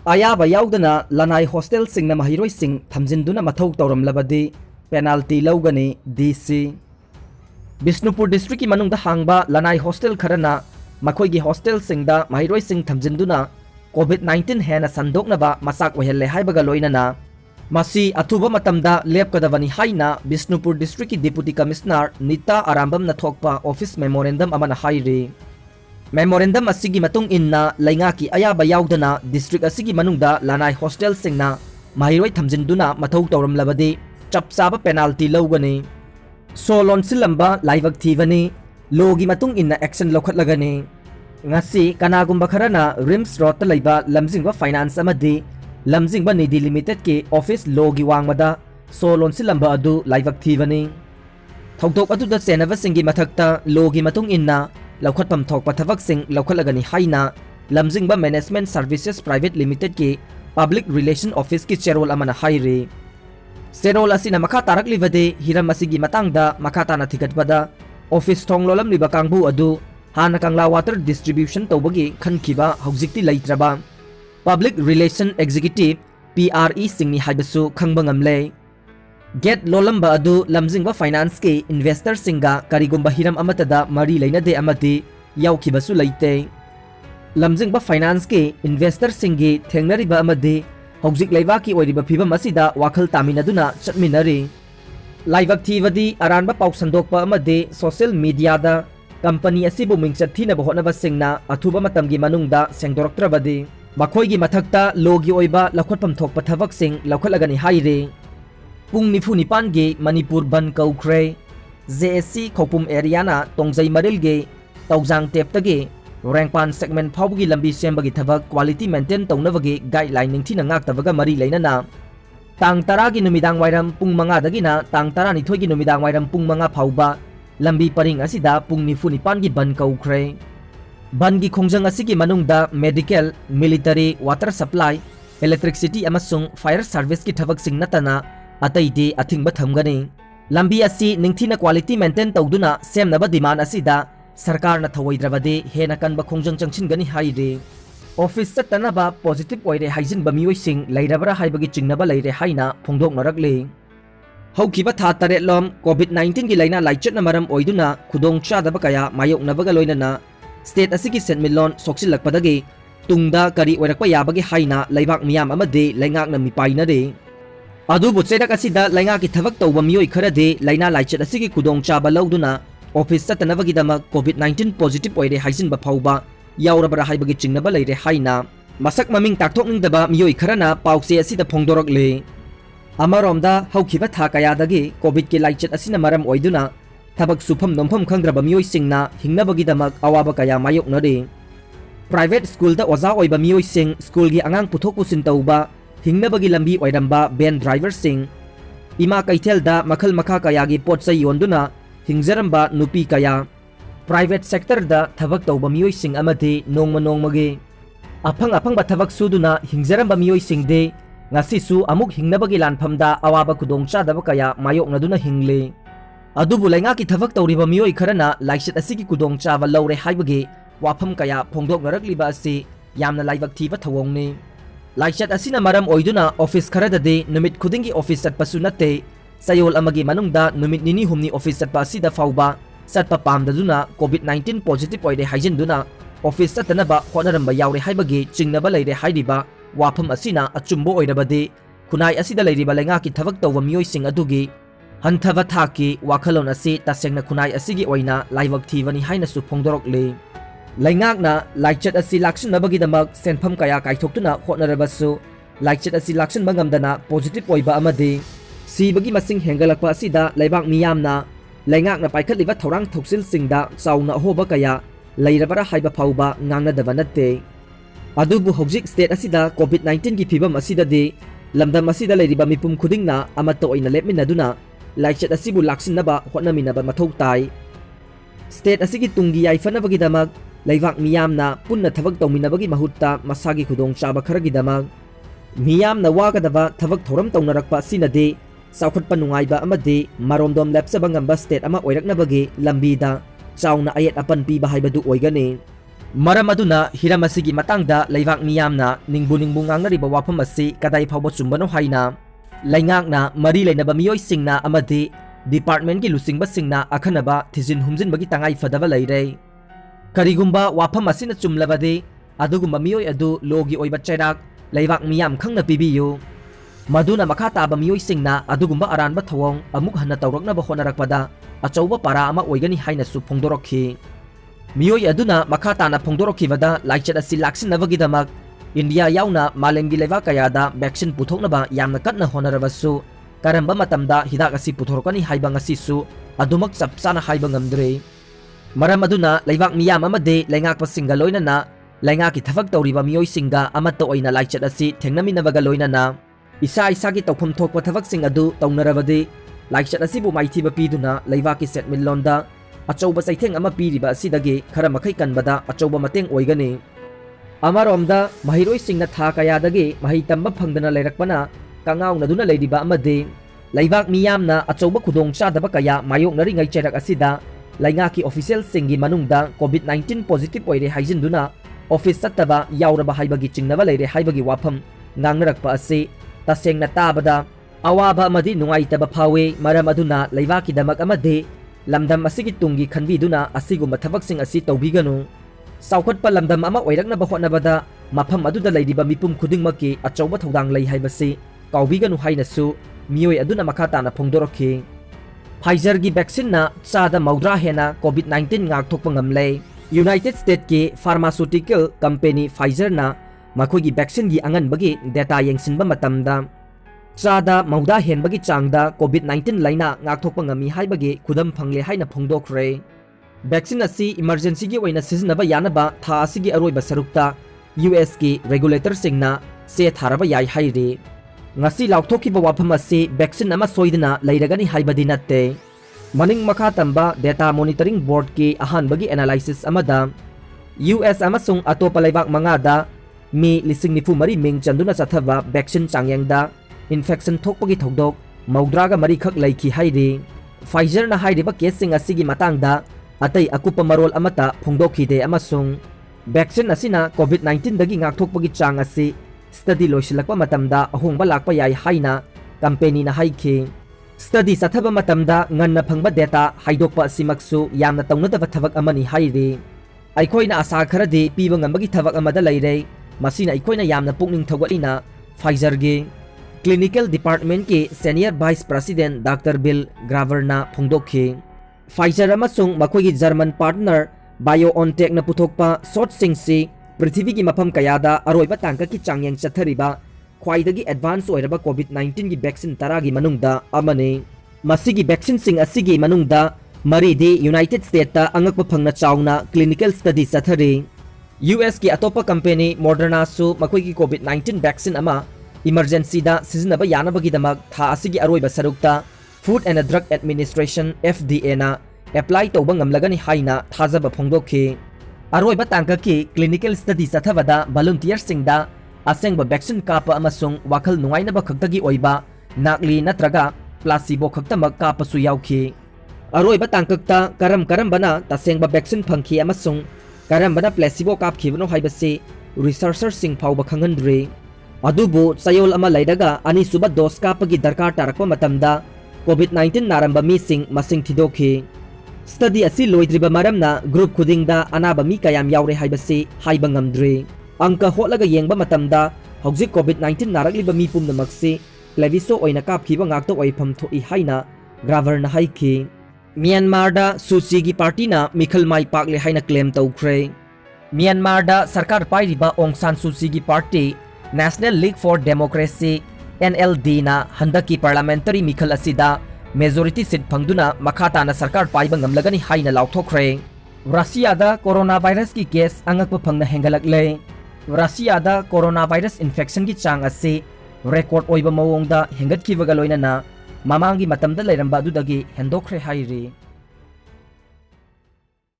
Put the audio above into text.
Ayaba Yaodana Lannai Hostel Singna Maheiroising Thamjinduna Mathou Touramlabadi penalty Lougani DC Bisnupur district ki manungda hangba Lannai Hostel kharana makhoi gi hostel singda Maheiroising Thamjinduna COVID-19 hena sandoknaba masak wahelle haibaga loinana masi athuba matamda lepkadavani haina Bisnupur district ki deputy commissioner Nita Arambam na thokpa office memorandum amana hairi memorandum asigi matung inna lainga ki Ayaba Yaodana district asigi manungda Lannai hostel singna Maheiroi Thamjinduna Mathou Touramlabadi chapsaba penalty Lougani Solon silamba laibag thivani logi matung inna action lokhatlagani ngasi kanagumba kharana rims road ta laiba lamjingba finance amadi lamjingba nidi limited ki office logi wangmada solon silamba adu laibag thivani thokdok adu da senava singi mathakta logi matung inna laukhatpam thokpa thavak sing laukhatlagani haina lamjingba management services private limited ki public relation office ki chairol amana hairi Serol asina makha tarak livade hiram asigi matangda makata na thigatbada office thonglolam liba kangbu adu hana kangla water distribution tawbagi khankiba haujikti leitraba public relation executive PRE singni haibasu khangbangam get lolamba adu lamjingba finance ke investor singa karigumba hiram amatada mari leinade amati yaukibasu leite lamjingba finance ke investor singi thengnariba amadi Hojik laibaki oiriba phibam asida wakhal taminaduna chatminari laibak thivadi aranba pausandokpa amade social media da company asibu mingchat thina bahonaba singna athuba matamgi manungda sengdoraktrabadi makhoigi mathakta logi oiba lakhotpam thokpa thavak sing laukhalagani haire pung nifu nipan ge manipur ban kaukre JSC khopum area na tongjai maril ge taujang teptage Rangpan segment phawgi lambi sembagi thabak quality maintain taunabagi guideline ningthina ngaktabaga mari leinana tang 10 gi numidang wairam pung 5 dagina tang 12 gi numidang wairam pung 5 phawba lambi paring asida pung nifu nipan gi ban kaukre ban gi khongjang asigi manungda medical military water supply electricity amasung fire service ki thabak sing natana ataidi athingba thamgani lambi asi ningthina quality maintain tawduna semnaba demand asida Sarkar na thawaidravade hena kanba khongjang changchingani haire office satanaba positive oire haijin bamioi sing lairabara haibagi chingnaba leire haina phongdok narakle haukiba tha tare lom covid-19 gi laina laichatna maram oiduna khudong chadaba kaya mayok nabaga loinana state asigi senmilon soksilakpadagi tungda kari oirakpa yabagi haina laibak miyam amade laingak na mipaina de adubu chedak asida lainga ki thavak tawba mioi kharade laina laichat asigi khudong chaba lauduna office satanabagi dama covid-19 positive oire haijin ba phawba yaurabara haibagi chingnaba leire haina masak maming takthokningdaba mioi kharana pause asida phongdorakle amaromda haukiba tha kayadagi covid ki laichat asina maram oiduna thabak sufam nompham khangraba mioi singna hingnabagi dama awaba kaya mayoknare private school da oza oiba mioi sing school gi angang puthok pusin tawba hingnabagi lambi oiramba van driver sing ima kaithel da makhal makha kaya gi potsai yonduna hingjaramba nupi kaya private sector da thabak tawba mioi sing amati nongmagi apang ba thabak suduna hingjaramba mioi sing de ngasi su amuk hingnabagi lanphamda awaba khudong chadaba kaya mayoknaduna hingle adubu lainga ki thabak tawriba mioi kharana laichat asigi khudong chaba lawre haibagi wafam kaya phongdok narakliba asi yamna laibak thiba thawongni laichat asina maram oiduna office kharadade numit khudingi office atpasu natte sayol amagi manungda numit nini humni office atpa asida fawba satpa pamdaduna covid-19 positive oide haijinduna office satanaba honaramba yaure haibagi chingnaba leire haidiba wafam asina achumbo oirabade kunai asida leiriba lainga ki thavak tawba mioi sing adugi hanthava thaki wakhalon asi tasengna kunai asigi oina laibak thivani haina su phongdorokle laingakna laichat asi lakshnabagi damak senpham kaya kaithoktuna honarabasu laichat asi lakshan bangamdana positive oiba amade Sibagi masing hengalakpa asida laibak miyamna laingakna paikhatliba thorang thoksil singda chauna hoba kaya lairabara haiba phawba ngangnadaba natte adubu hojik state asida covid-19 gi phibam asida de lamdam asida leiriba mipum khudingna amatta oina lepminaduna laichat asibu laksinaba hotnaminaba mathou tai state asigi tungi yaifanabagi damak laibak miyamna punna thabak tawminabagi mahutta masagi khudong chaba kharagi damak miyamna wagadaba thabak thoram tawnarakpa sinade Saukhat panungaiba amadi maromdom lepsaba ngamba state ama oiraknabagi lambida chauna ayet apan piba haibadu oigani Maram aduna hiram asigi matangda leibak miyamna ningbu ngangnariba wafam asi kadai phawba chumbano haina laingakna mari leinaba miyoi singna amadi department gi lusingba singna akhanaba thijin humjin bagi tangai fadaba leire karigumba wafam asina chumlabadi adugumba miyoi adu logi oiba chairak leibak miyam khangna pibiyu maduna makha taba miyoi singna adugumba aranba thawong amuk hanna tawraknaba honarakpada achauba para ama oigani haina su phongdorokhi miyoi aduna makha tana phongdorokhibada laichat asi laksinnabagidamak India yauna malemgi leibak kayada vaccine puthoknaba yamna katna honarabasu karamba matamda hidak asi puthorokani haiba ngasisu adumak chapchana haiba ngamdre maram aduna leibak miyam amade leingakpa singa loinana leingaki thafak tawriba miyoi singa amatta oina laichat asi thengnaminabaga loinana isa gi tawpham thokpa thafak sing adu tawnarabadi laichat asi bu maithiba piduna leibaki setmin londa achauba saitheng ama piriba asidagi khara makhai kanbada achauba mateng oigani amaromda Maheiroising na tha kayadagi mahi tamba phangdana leirakpana kangawnaduna leidiba amade leibak miyamna achauba khudong chadaba kaya mayoknari ngai cherak asida laingaki official singi manungda COVID-19 positive oire haijinduna office sattaba yauraba haibagi chingnaba leire haibagi wafam ngangnarakpa ase tasengna tabada awaba amadi nungaitaba phawe maram aduna leibaki damak amade lamdam asigi tungi khanbiduna asigumba thabaksing asi tawbiganu saukhatpa lamdam ama oiraknaba hotnabada mafam aduda leidiba mipum khudingmaki achauba thodang lei haibasi kaubiganu hainasu miyoi aduna makha tana phongdorokhi Pfizer gi vaccine na chada maudra hena COVID-19 ngakthokpa ngamle United States ki pharmaceutical company Pfizer na makhoi gi vaccine gi anganbagi data yengsinba matamda chada mauda henbagi changda COVID-19 laina ngakthokpa ngami haibagi khudam phangle haina phongdokre vaccine asi emergency gi oina sizinaba yanaba tha asigi aroiba sarukta US ki regulator singna se tharaba yai haire ngasi laukthokkiba wafam asi vaccine ama soidana leiragani haibadi natte maning makha tamba data monitoring board ki ahanbagi analysis amada US amasung atopa leibak mangada mi lising nifu mari ming chanduna chathaba vaccine changyangda infection thokpagi thodok maudraga mari khak leikhi haire Pfizer na hairiba kesing asigi matangda atai akupa marol amata phongdokhide amasung vaccine asina COVID-19 dagi ngakthokpagi chang asi study loisilakpa matamda ahongba lakpa yai haina company na haikhi study sathaba matamda nganna phangba data haidokpa simaksu yamna tawnadaba thabak amani hairi aikoina asa kharadi piba ngambagi thabak amada leire masina aikoina yamna pukning thogalina Pfizer gi clinical department ki senior vice president Dr. Bill Graverna phongdokhi Pfizer amasung makhoi German partner BioNTech na puthokpa shot singsi prithvi gi mafam kayada aroiba tangka ki changyang chathariba khwaidagi advance oiraba COVID-19 gi vaccine taragi manungda amane masigi vaccine sing asigi manungda maridi United States ta angakpa phangna chawna clinical study chathari US ki atopa company Moderna su makhoi gi COVID-19 vaccine ama emergency da sizinaba yanabagi damak tha asigi aroiba sarukta Food and Drug Administration FDA na apply tawba ngamlagani haina thajaba phongdokhi aroiba tangka ki clinical study sathavada volunteers singda asengba vaccine kapa amasung wakhal nungainaba khaktagi oiba nakli natraga placebo khaktamak kapa su yaukhi aroiba tangkakta karambana tasengba vaccine phangkhi amasung karambana placebo kapkhibano haibase researchers sing phawba khangandre adubu sayol ama leidaga ani suba dose kapagi darkar tarakpa matamda COVID-19 naramba mising masing thidokhi study asi loidriba maramna group khudingda anaba mi kayam yaure haibasi haiba ngamdre angka hotlaga yengba matamda hojik COVID-19 narakliba mi pumnamaksi pleviso oina kapkhiba ngakto oifam thoi haina Graver na haikhi Myanmar da Suchi gi party na mikhal mai pakle haina claim tawkhre Myanmar da sarkar pairiba Aung San Suu Kyi gi party National League for Democracy NLD na handaki parliamentary mikhal asida majority seat phangduna makha na sarkar paiba ngamlagani haina laukthokre Russia da coronavirus ki case angakpa phangna hengalakle Russia da coronavirus infection ki chang ase record oiba mawongda hengatkibaga loinana mamangi matamda leiramba adudagi hendokre hairi